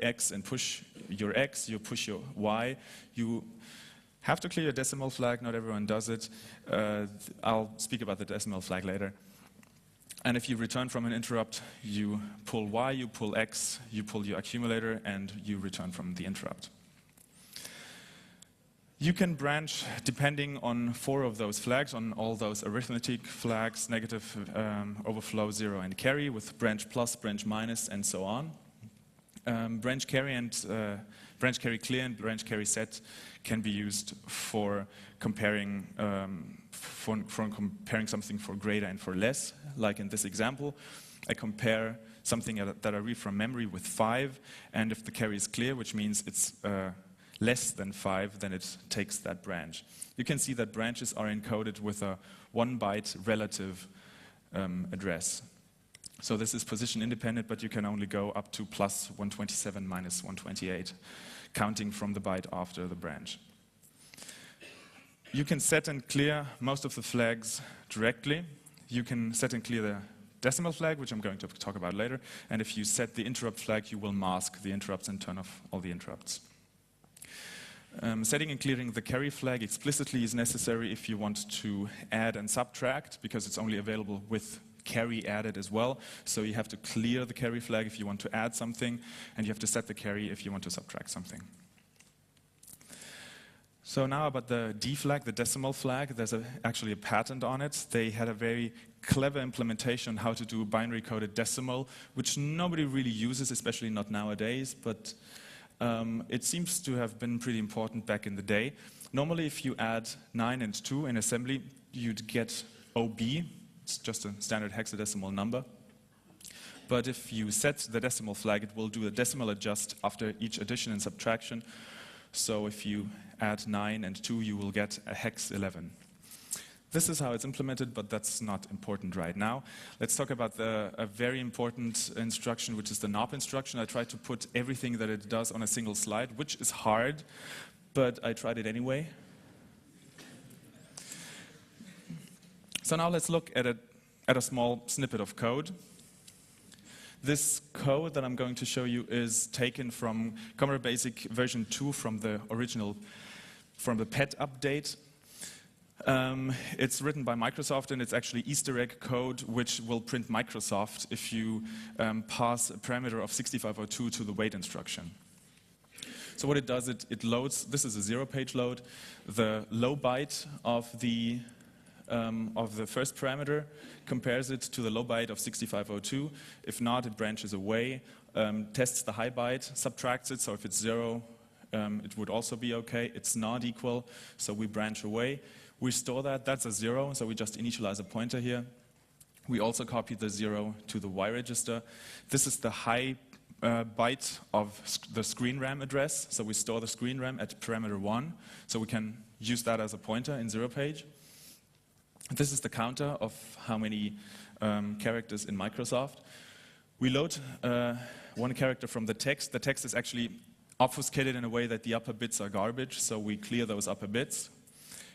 x and push your x, you push your y, you have to clear your decimal flag. Not everyone does it. I'll speak about the decimal flag later. And if you return from an interrupt, you pull y, you pull x, you pull your accumulator, and you return from the interrupt. You can branch depending on 4 of those flags, on all those arithmetic flags, negative, overflow, 0, and carry, with branch plus, branch minus, and so on. Branch carry clear and branch carry set can be used for comparing comparing something for greater and for less. Like in this example, I compare something that I read from memory with 5, and if the carry is clear, which means it's less than 5, then it takes that branch. You can see that branches are encoded with a 1-byte relative address. So this is position independent, but you can only go up to plus 127 minus 128, counting from the byte after the branch. You can set and clear most of the flags directly. You can set and clear the decimal flag, which I'm going to talk about later. And if you set the interrupt flag, you will mask the interrupts and turn off all the interrupts. Setting and clearing the carry flag explicitly is necessary if you want to add and subtract, because it's only available with carry added as well. So you have to clear the carry flag if you want to add something, and you have to set the carry if you want to subtract something. So now about the D flag, the decimal flag, there's actually a patent on it. They had a very clever implementation on how to do binary coded decimal, which nobody really uses, especially not nowadays, but it seems to have been pretty important back in the day. Normally, if you add 9 and 2 in assembly, you'd get OB. It's just a standard hexadecimal number. But if you set the decimal flag, it will do a decimal adjust after each addition and subtraction. So if you add 9 and 2, you will get a hex 11. This is how it's implemented, but that's not important right now. Let's talk about a very important instruction, which is the NOP instruction. I tried to put everything that it does on a single slide, which is hard, but I tried it anyway. So now let's look at a small snippet of code. This code that I'm going to show you is taken from Commodore Basic version 2 from the original, from the PET update. It's written by Microsoft, and it's actually Easter egg code which will print Microsoft if you pass a parameter of 6502 to the wait instruction. So what it does, it loads, this is a 0-page load, the low byte of the first parameter, compares it to the low byte of 6502. If not, it branches away, tests the high byte, subtracts it, so if it's 0, it would also be okay. It's not equal, so we branch away. We store that, that's a 0, so we just initialize a pointer here. We also copy the 0 to the Y register. This is the high byte of the screen RAM address, so we store the screen RAM at parameter 1, so we can use that as a pointer in 0-page. This is the counter of how many characters in Microsoft. We load one character from the text. The text is actually obfuscated in a way that the upper bits are garbage, so we clear those upper bits,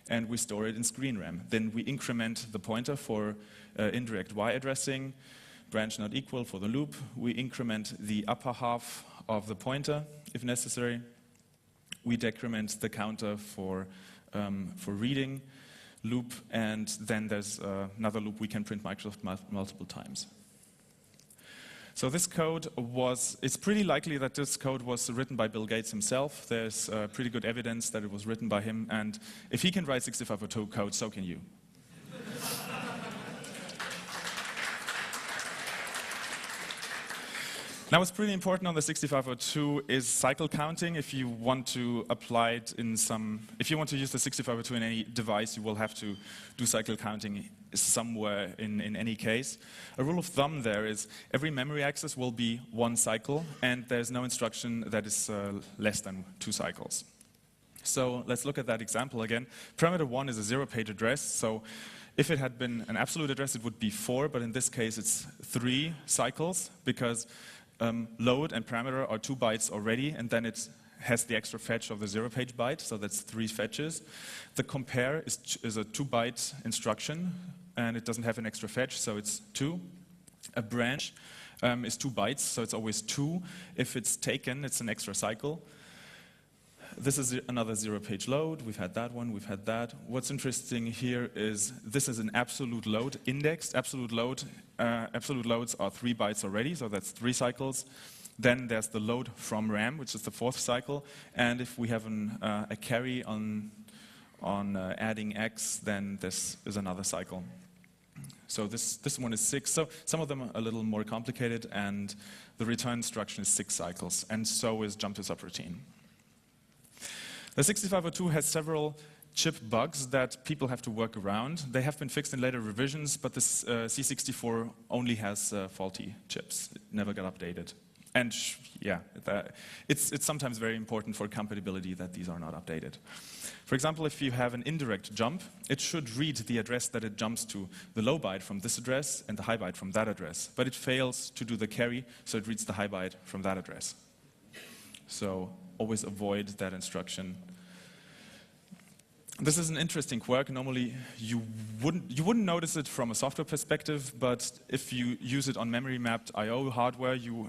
and we store it in screen RAM. Then we increment the pointer for indirect Y addressing, branch not equal for the loop. We increment the upper half of the pointer if necessary. We decrement the counter for reading loop, and then there's another loop we can print Microsoft multiple times. So this code it's pretty likely that this code was written by Bill Gates himself. There's pretty good evidence that it was written by him, and if he can write 6502 code, so can you. Now, what's pretty important on the 6502 is cycle counting. If you want to apply it if you want to use the 6502 in any device, you will have to do cycle counting somewhere in any case. A rule of thumb there is every memory access will be 1 cycle, and there's no instruction that is less than 2 cycles. So let's look at that example again. Parameter 1 is a 0-page address, so if it had been an absolute address, it would be 4, but in this case it's 3 cycles, because load and parameter are 2 bytes already, and then it has the extra fetch of the 0-page byte, so that's 3 fetches. The compare is a 2-byte instruction, and it doesn't have an extra fetch, so it's 2. A branch is 2 bytes, so it's always 2. If it's taken, it's an extra cycle. This is another zero-page load. We've had that one, we've had that. What's interesting here is this is an absolute load, indexed absolute load. Absolute loads are 3 bytes already, so that's 3 cycles. Then there's the load from RAM, which is the 4th cycle. And if we have a carry on adding X, then this is another cycle. So this one is 6. So some of them are a little more complicated, and the return instruction is 6 cycles, and so is jump to subroutine. The 6502 has several chip bugs that people have to work around. They have been fixed in later revisions, but this C64 only has faulty chips. It never got updated. And yeah, it's sometimes very important for compatibility that these are not updated. For example, if you have an indirect jump, it should read the address that it jumps to, the low byte from this address and the high byte from that address. But it fails to do the carry, so it reads the high byte from that address. So always avoid that instruction. This is an interesting quirk. Normally, you wouldn't notice it from a software perspective, but if you use it on memory-mapped I/O hardware, you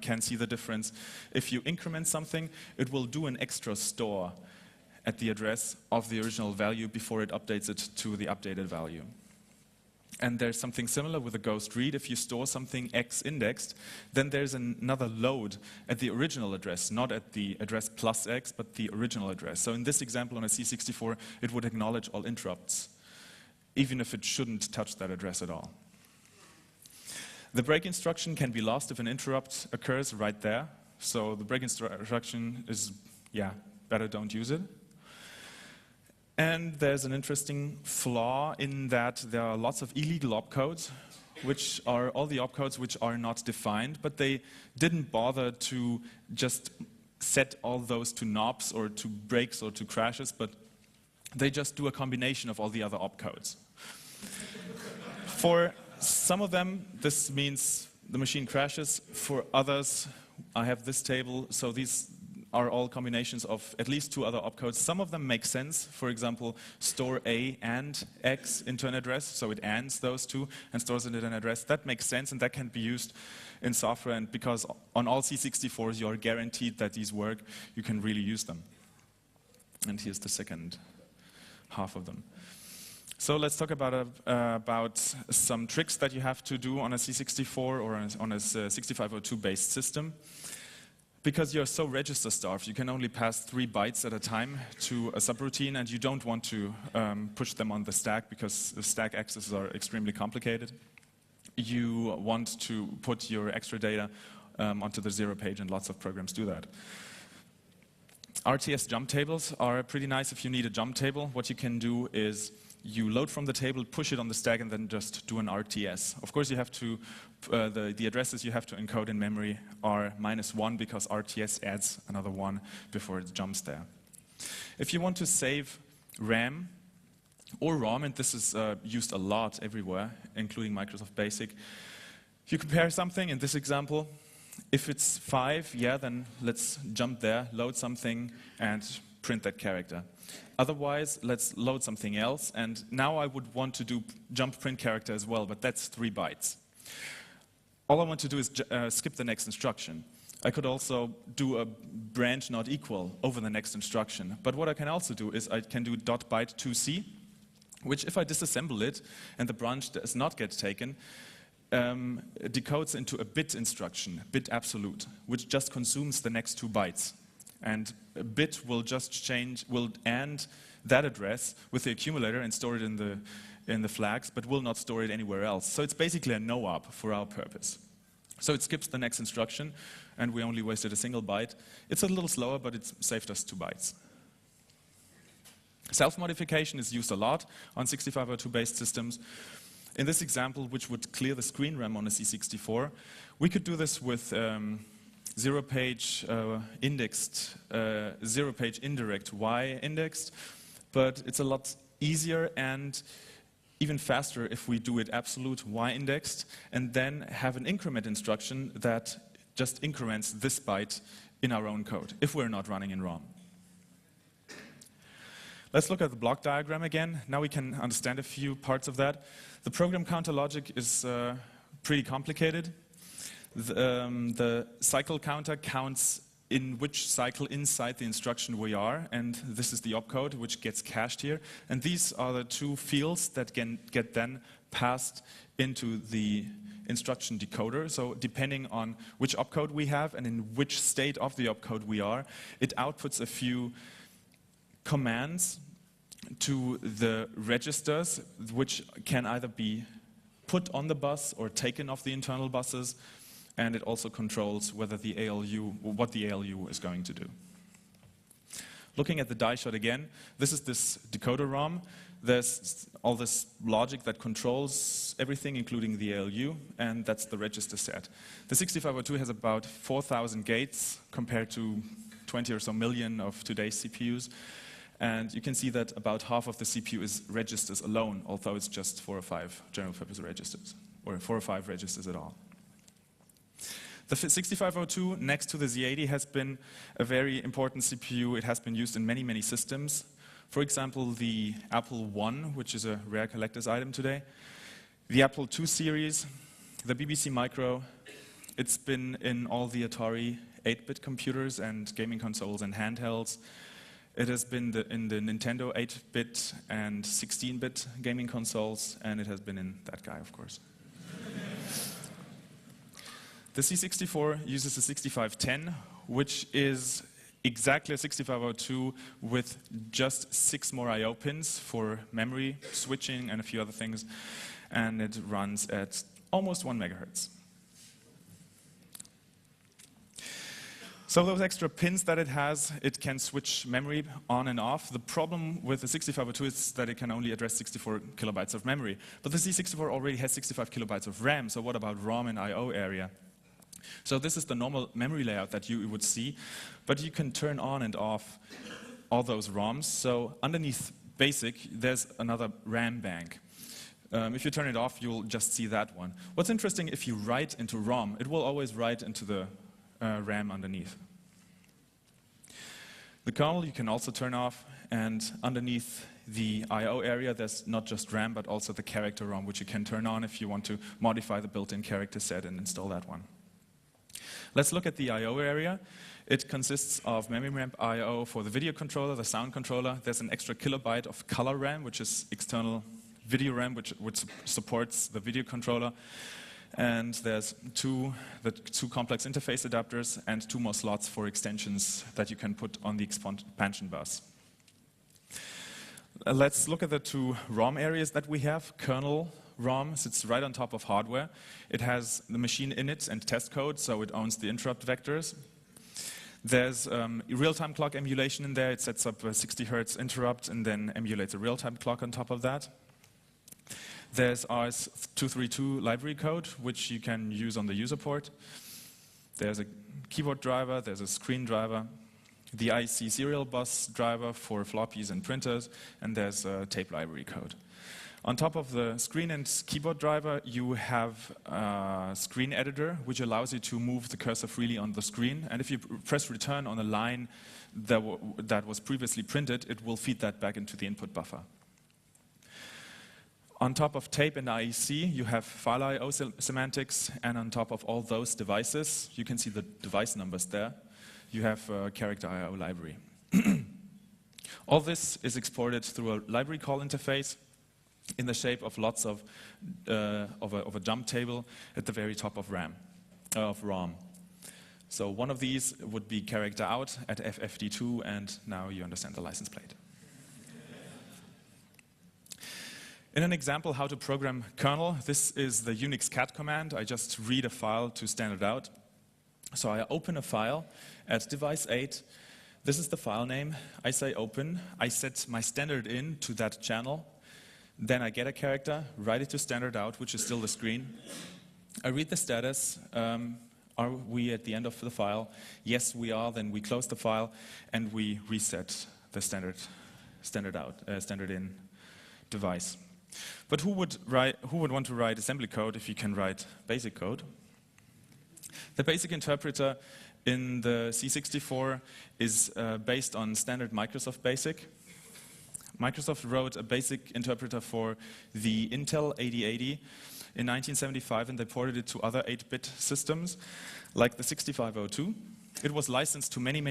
can see the difference. If you increment something, it will do an extra store at the address of the original value before it updates it to the updated value. And there's something similar with a ghost read. If you store something X indexed, then there's another load at the original address, not at the address plus X, but the original address. So in this example on a C64, it would acknowledge all interrupts, even if it shouldn't touch that address at all. The break instruction can be lost if an interrupt occurs right there. So the break instruction is, yeah, better don't use it. And there's an interesting flaw in that there are lots of illegal opcodes, which are all the opcodes which are not defined, but they didn't bother to just set all those to knobs or to breaks or to crashes, but they just do a combination of all the other opcodes. For some of them, this means the machine crashes. For others, I have this table, so these are all combinations of at least 2 other opcodes. Some of them make sense. For example, store A and X into an address, so it ANDs those 2 and stores it in an address. That makes sense, and that can be used in software, and because on all C64s you are guaranteed that these work, you can really use them. And here's the second half of them. So let's talk about some tricks that you have to do on a C64 or on a 6502-based system. Because you're so register-starved, you can only pass 3 bytes at a time to a subroutine, and you don't want to push them on the stack because the stack accesses are extremely complicated. You want to put your extra data onto the 0 page, and lots of programs do that. RTS jump tables are pretty nice if you need a jump table. What you can do is you load from the table, push it on the stack, and then just do an RTS. Of course, you have to the addresses you have to encode in memory are -1 because RTS adds another 1 before it jumps there. If you want to save RAM or ROM, and this is used a lot everywhere, including Microsoft Basic, you compare something in this example. If it's 5, yeah, then let's jump there, load something, and print that character. Otherwise, let's load something else, and now I would want to do jump print character as well, but that's 3 bytes. All I want to do is skip the next instruction. I could also do a branch not equal over the next instruction, but what I can also do is I can do .byte2c, which if I disassemble it and the branch does not get taken, decodes into a bit instruction, bit absolute, which just consumes the next 2 bytes. And a bit will just change, will AND that address with the accumulator and store it in the flags, but will not store it anywhere else. So it's basically a no-op for our purpose. So it skips the next instruction, and we only wasted a single byte. It's a little slower, but it saved us 2 bytes. Self-modification is used a lot on 6502-based systems. In this example, which would clear the screen RAM on a C64, we could do this with zero-page indexed, zero-page indirect Y indexed, but it's a lot easier and even faster if we do it absolute Y indexed and then have an increment instruction that just increments this byte in our own code, if we're not running in ROM. Let's look at the block diagram again. Now we can understand a few parts of that. The program counter logic is pretty complicated. The cycle counter counts in which cycle inside the instruction we are, and this is the opcode which gets cached here. And these are the two fields that can get then passed into the instruction decoder. So depending on which opcode we have and in which state of the opcode we are, it outputs a few commands to the registers, which can either be put on the bus or taken off the internal buses, and it also controls whether the ALU, what the ALU is going to do. Looking at the die shot again, this is this decoder ROM. There's all this logic that controls everything, including the ALU, and that's the register set. The 6502 has about 4,000 gates compared to 20 or so million of today's CPUs. And you can see that about half of the CPU is registers alone, although it's just 4 or 5 general purpose registers, or 4 or 5 registers at all. The 6502 next to the Z80 has been a very important CPU. It has been used in many, many systems. For example, the Apple I, which is a rare collector's item today, the Apple II series, the BBC Micro. It's been in all the Atari 8-bit computers and gaming consoles and handhelds. It has been in the Nintendo 8-bit and 16-bit gaming consoles, and it has been in that guy, of course. The C64 uses a 6510, which is exactly a 6502 with just 6 more I/O pins for memory switching and a few other things, and it runs at almost 1 megahertz. So those extra pins that it has, it can switch memory on and off. The problem with the 6502 is that it can only address 64 kilobytes of memory. But the C64 already has 65 kilobytes of RAM, so what about ROM and I/O area? So this is the normal memory layout that you would see, but you can turn on and off all those ROMs. So underneath BASIC, there's another RAM bank. If you turn it off, you'll just see that one. What's interesting, if you write into ROM, it will always write into the RAM underneath. The kernel you can also turn off, and underneath the I/O area, there's not just RAM, but also the character ROM, which you can turn on if you want to modify the built-in character set and install that one. Let's look at the I/O area. It consists of memory ramp I/O for the video controller, the sound controller. There's an extra kilobyte of color RAM, which is external video RAM, which supports the video controller. And there's two complex interface adapters and 2 more slots for extensions that you can put on the expansion bus. Let's look at the 2 ROM areas that we have. Kernel ROM sits right on top of hardware. It has the machine init and test code, so it owns the interrupt vectors. There's real-time clock emulation in there. It sets up a 60 hertz interrupt and then emulates a real-time clock on top of that. There's RS-232 library code, which you can use on the user port. There's a keyboard driver, there's a screen driver, the IC serial bus driver for floppies and printers, and there's a tape library code. On top of the screen and keyboard driver, you have a screen editor, which allows you to move the cursor freely on the screen. And if you press return on a line that was previously printed, it will feed that back into the input buffer. On top of tape and IEC, you have file I/O semantics, and on top of all those devices, you can see the device numbers there, you have a character I/O library. All this is exported through a library call interface in the shape of lots of a jump table at the very top of ROM. So one of these would be character out at FFD2, and now you understand the license plate. In an example how to program kernel, this is the Unix cat command. I just read a file to standard out. So I open a file at device 8. This is the file name. I say open. I set my standard in to that channel. Then I get a character, write it to standard out, which is still the screen. I read the status. Are we at the end of the file? Yes, we are. Then we close the file and we reset the standard in device. But who would want to write assembly code if you can write basic code? The basic interpreter in the C64 is based on standard Microsoft BASIC. Microsoft wrote a basic interpreter for the Intel 8080, in 1975, and they ported it to other 8-bit systems, like the 6502. It was licensed to many